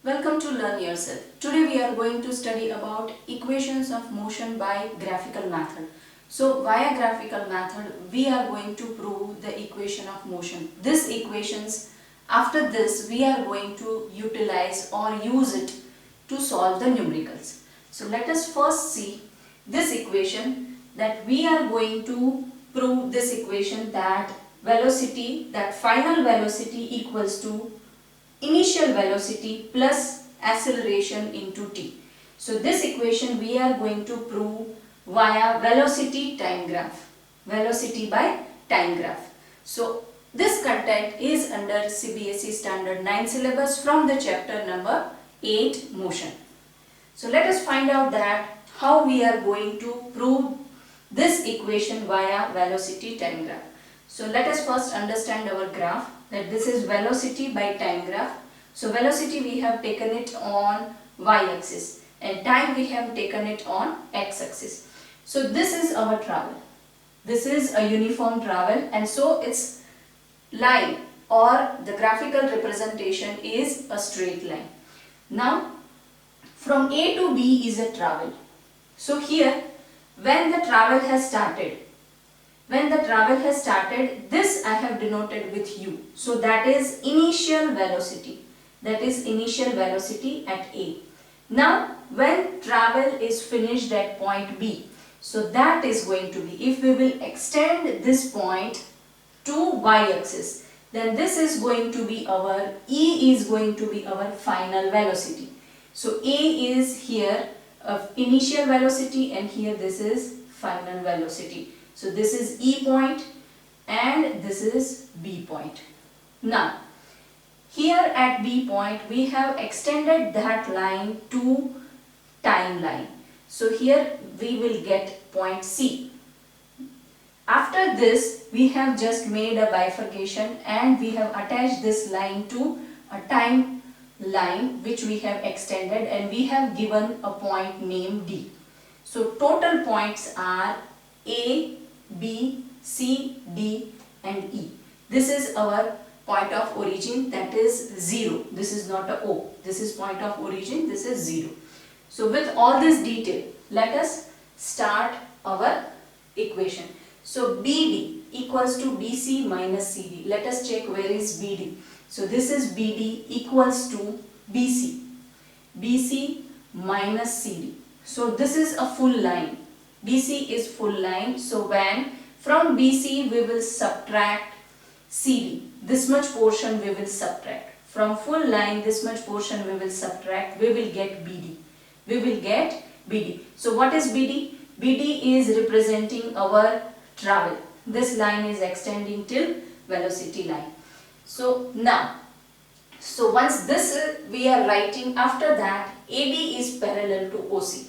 Welcome to Learn Yourself. Today we are going to study about equations of motion by graphical method. So via graphical method we are going to prove the equation of motion. These equations, after this we are going to utilize or use it to solve the numericals. So let us first see this equation, that we are going to prove this equation that final velocity equals to initial velocity plus acceleration into t. So this equation we are going to prove via velocity time graph, velocity by time graph. So this content is under CBSE standard 9 syllabus from the chapter number 8 motion. So let us find out that how we are going to prove this equation via velocity time graph. So let us first understand our graph, that this is velocity by time graph. So velocity we have taken it on y-axis and time we have taken it on x-axis. So this is our travel. This is a uniform travel, and so its line or the graphical representation is a straight line. Now from A to B is a travel. So here when the travel has started, this I have denoted with u. So that is initial velocity. That is initial velocity at A. Now when travel is finished at point B, so that is going to be, if we will extend this point to y-axis, then this is going to be our, E is going to be our final velocity. So A is here of initial velocity and here this is final velocity. So this is E point and this is B point. Now here at B point we have extended that line to time line. So here we will get point C. After this we have just made a bifurcation and we have attached this line to a time line which we have extended, and we have given a point named D. So total points are A, B, C, D and E. This is our point of origin, that is 0. This is not a O. This is point of origin, this is 0. So with all this detail, let us start our equation. So BD equals to BC minus CD. Let us check where is BD. So this is BD equals to BC. BC minus CD. So this is a full line. BC is full line. So when from BC we will subtract CD. This much portion we will subtract. From full line this much portion we will subtract. We will get BD. We will get BD. So what is BD? BD is representing our travel. This line is extending till velocity line. So now, so once this we are writing, after that AB is parallel to OC.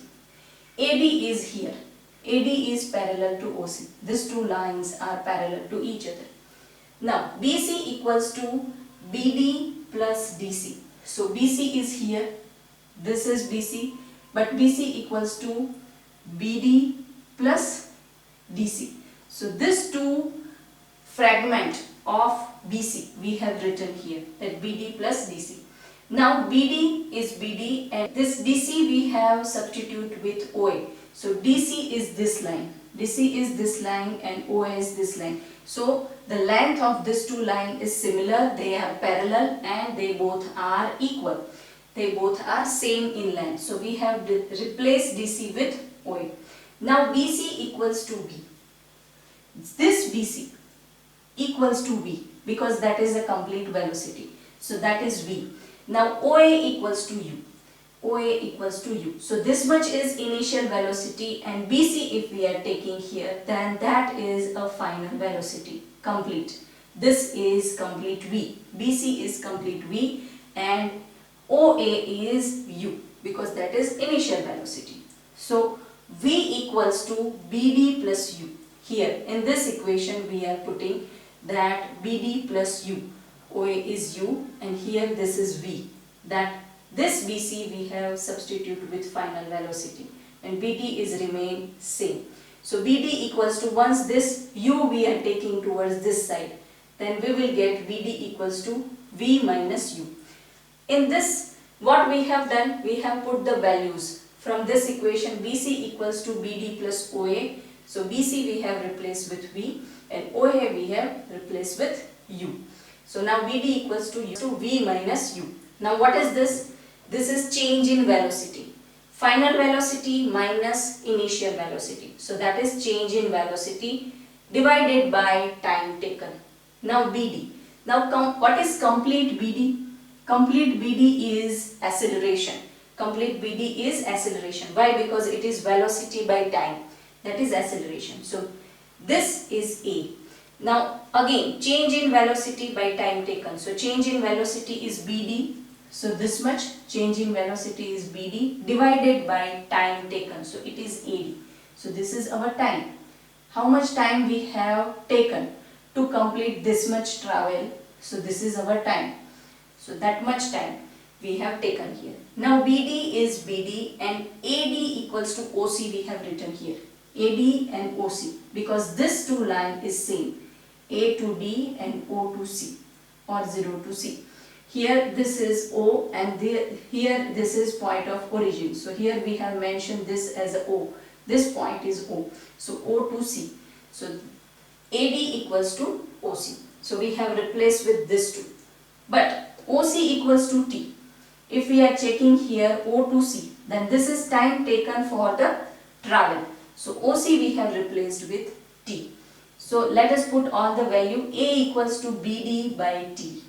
AB is here. AD is parallel to OC. These two lines are parallel to each other. Now BC equals to BD plus DC. So BC is here. This is BC. But BC equals to BD plus DC. So this two fragment of BC we have written here, that BD plus DC. Now BD is BD and this DC we have substitute with OA. So DC is this line, DC is this line and OA is this line. So the length of these two lines is similar, they are parallel and they both are equal. They both are same in length. So we have replaced DC with OA. Now BC equals to B. This BC equals to V because that is a complete velocity. So that is V. Now OA equals to U. OA equals to U. So this much is initial velocity, and BC if we are taking here, then that is a final velocity, complete. This is complete V. BC is complete V and OA is U because that is initial velocity. So V equals to BD plus U. Here in this equation we are putting that BD plus U. OA is U and here this is V. That this BC we have substituted with final velocity and BD is remain same. So BD equals to, once this U we are taking towards this side, then we will get BD equals to V minus U. In this What we have done, we have put the values from this equation. BC equals to BD plus OA. So BC we have replaced with V and OA we have replaced with U. So now BD equals to V minus U. Now what is this? This is change in velocity. Final velocity minus initial velocity. So that is change in velocity divided by time taken. Now BD. Now what is complete BD? Complete BD is acceleration. Complete BD is acceleration. Why? Because it is velocity by time. That is acceleration. So this is A. Now again, change in velocity by time taken. So change in velocity is BD. So this much change in velocity is BD divided by time taken. So it is AD. So this is our time. How much time we have taken to complete this much travel? So this is our time. So that much time we have taken here. Now BD is BD and AD equals to OC we have written here. AD and OC, because this two line is same. A to D and O to C or 0 to C. Here this is O and here this is point of origin. So here we have mentioned this as O. This point is O. So O to C. So AD equals to OC. So we have replaced with this two. But OC equals to T. If we are checking here O to C, then this is time taken for the travel. So OC we have replaced with T. So let us put all the value. A equals to BD by T.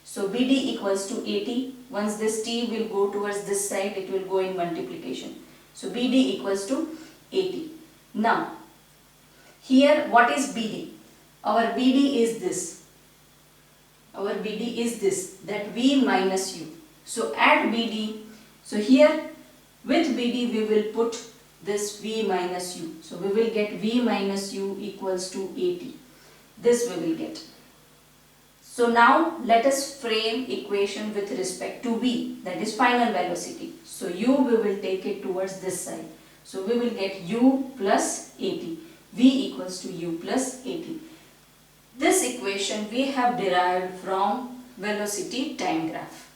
So BD equals to 80. Once this T will go towards this side, it will go in multiplication. So BD equals to 80. Now, here what is BD? Our BD is this. Our BD is this, that V minus U. So add BD. So here with BD we will put this V minus U. So we will get V minus U equals to 80. This we will get. So now let us frame equation with respect to V, that is final velocity. So U we will take it towards this side. So we will get U plus 80. V equals to U plus 80. This equation we have derived from velocity time graph.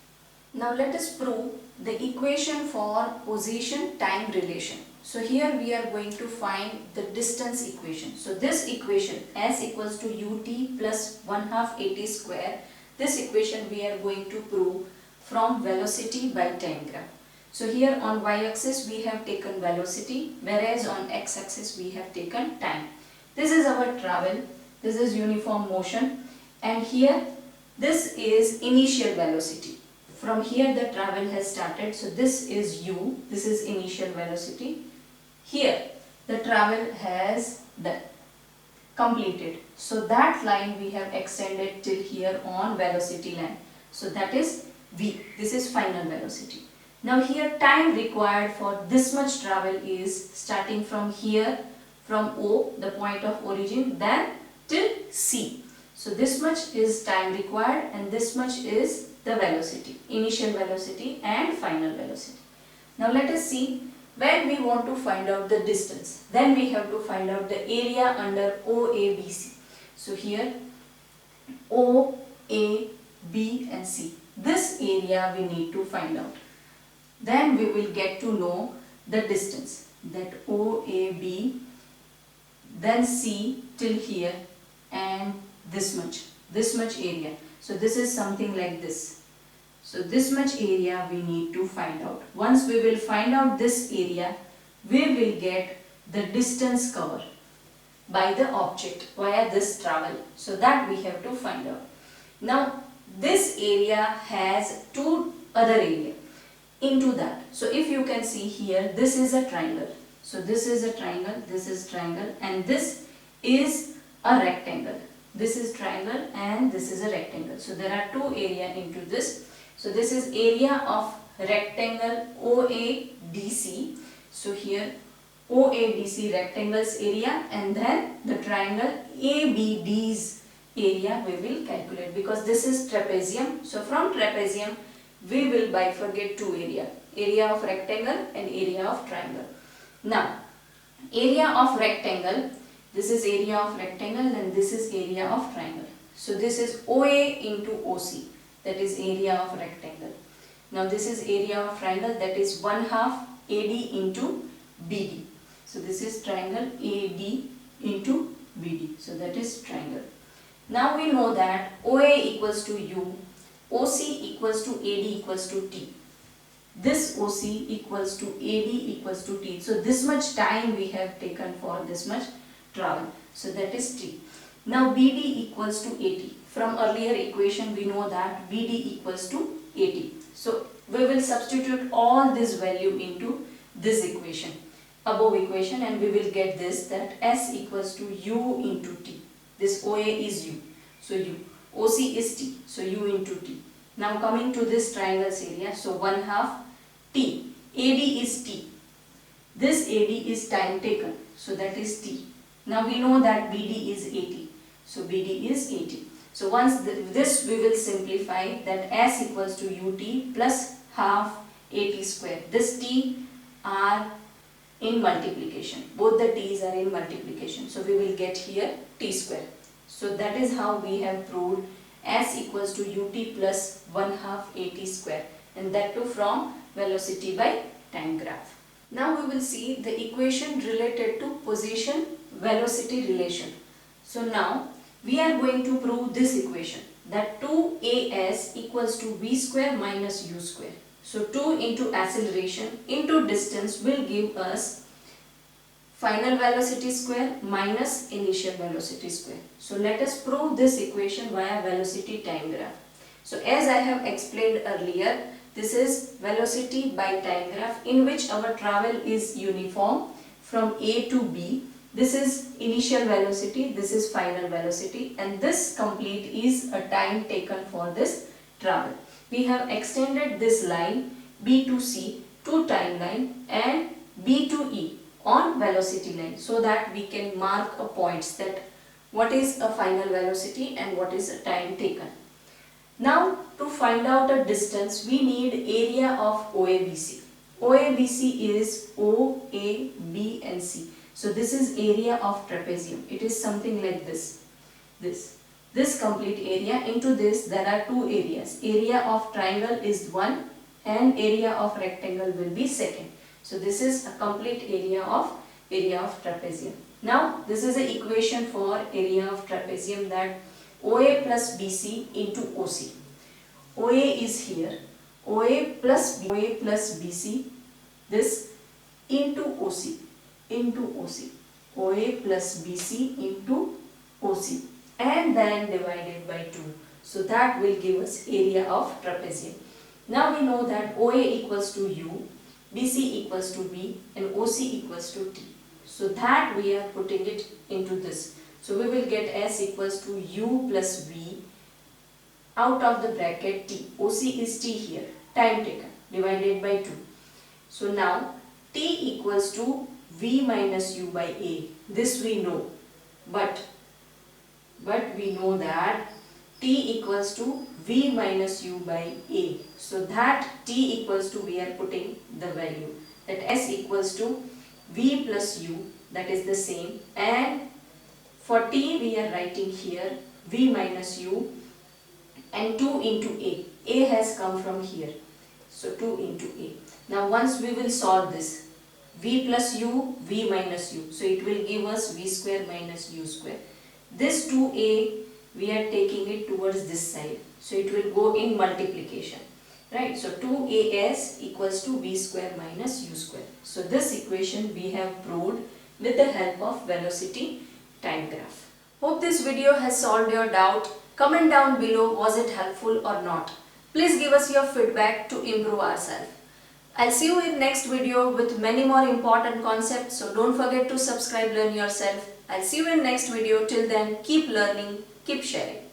Now let us prove the equation for position time relation. So here we are going to find the distance equation. So this equation S equals to ut plus 1/2 at square. This equation we are going to prove from velocity by time graph. So here on y-axis we have taken velocity, whereas on x-axis we have taken time. This is our travel. This is uniform motion, and here this is initial velocity. From here the travel has started. So this is u. This is initial velocity. Here the travel has completed. So that line we have extended till here on velocity line. So that is v. This is final velocity. Now here time required for this much travel is starting from here, from O, the point of origin, then till C. So this much is time required and this much is the velocity, initial velocity and final velocity. Now let us see, when we want to find out the distance, then we have to find out the area under OABC. So here O, A, B and C. This area we need to find out. Then we will get to know the distance, that OAB, then C till here and this much area. So this is something like this. So this much area we need to find out. Once we will find out this area, we will get the distance covered by the object via this travel. So that we have to find out. Now this area has two other areas into that. So if you can see here, this is a triangle. So this is a triangle, this is triangle, and this is a rectangle. This is triangle and this is a rectangle. So there are two areas into this. So this is area of rectangle OADC. So here OADC rectangle's area, and then the triangle ABD's area we will calculate, because this is trapezium. So from trapezium we will bifurcate two areas, area of rectangle and area of triangle. Now area of rectangle, this is area of rectangle and this is area of triangle. So this is OA into OC, that is area of rectangle. Now this is area of triangle, that is 1/2 AD into BD. So this is triangle AD into BD. So that is triangle. Now we know that OA equals to U, OC equals to AD equals to T. This OC equals to AD equals to T. So this much time we have taken for this much travel. So that is T. Now BD equals to AT. From earlier equation we know that BD equals to AT. So we will substitute all this value into this equation, above equation, and we will get this, that S equals to U into T. This OA is U, so U. OC is T, so U into T. Now coming to this triangle's area, so 1/2 T. AD is T. This AD is time taken, so that is T. Now we know that BD is 80, so BD is 80. So once this we will simplify, that S equals to UT plus half AT square. This T are in multiplication. Both the T's are in multiplication. So we will get here T square. So that is how we have proved S equals to UT plus 1/2 AT square, and that too from velocity by time graph. Now we will see the equation related to position velocity relation. So now we are going to prove this equation, that 2as equals to v square minus u square. So 2 into acceleration into distance will give us final velocity square minus initial velocity square. So let us prove this equation via velocity time graph. So as I have explained earlier, this is velocity by time graph in which our travel is uniform from A to B. This is initial velocity, this is final velocity, and this complete is a time taken for this travel. We have extended this line B to C to time line and B to E on velocity line, so that we can mark a points that what is a final velocity and what is a time taken. Now to find out a distance, we need area of OABC. OABC is O, A, B and C. So this is area of trapezium. It is something like this. This complete area. Into this there are two areas. Area of triangle is 1 and area of rectangle will be second. So this is a complete area of trapezium. Now this is the equation for area of trapezium, that OA plus BC into OC. OA is here. OA plus BC, this into OC. OA plus BC into OC, and then divided by 2. So that will give us area of trapezium. Now we know that OA equals to U, BC equals to B and OC equals to T. So that we are putting it into this. So we will get S equals to U plus V out of the bracket T. OC is T here, time taken, divided by 2. So now T equals to V minus U by A. This we know, but we know that T equals to V minus U by A. So that T equals to, we are putting the value, that S equals to V plus U, that is the same, and for T we are writing here V minus U and 2 into A. A has come from here, so 2 into A. Now once we will solve this, V plus U, V minus U, so it will give us V square minus U square. This 2A we are taking it towards this side, so it will go in multiplication, right? So 2as equals to V square minus U square. So this equation we have proved with the help of velocity time graph. Hope this video has solved your doubt. Comment down below, was it helpful or not. Please give us your feedback to improve ourselves. I'll see you in next video with many more important concepts, so don't forget to subscribe, learn yourself. I'll see you in next video. Till then, keep learning, keep sharing.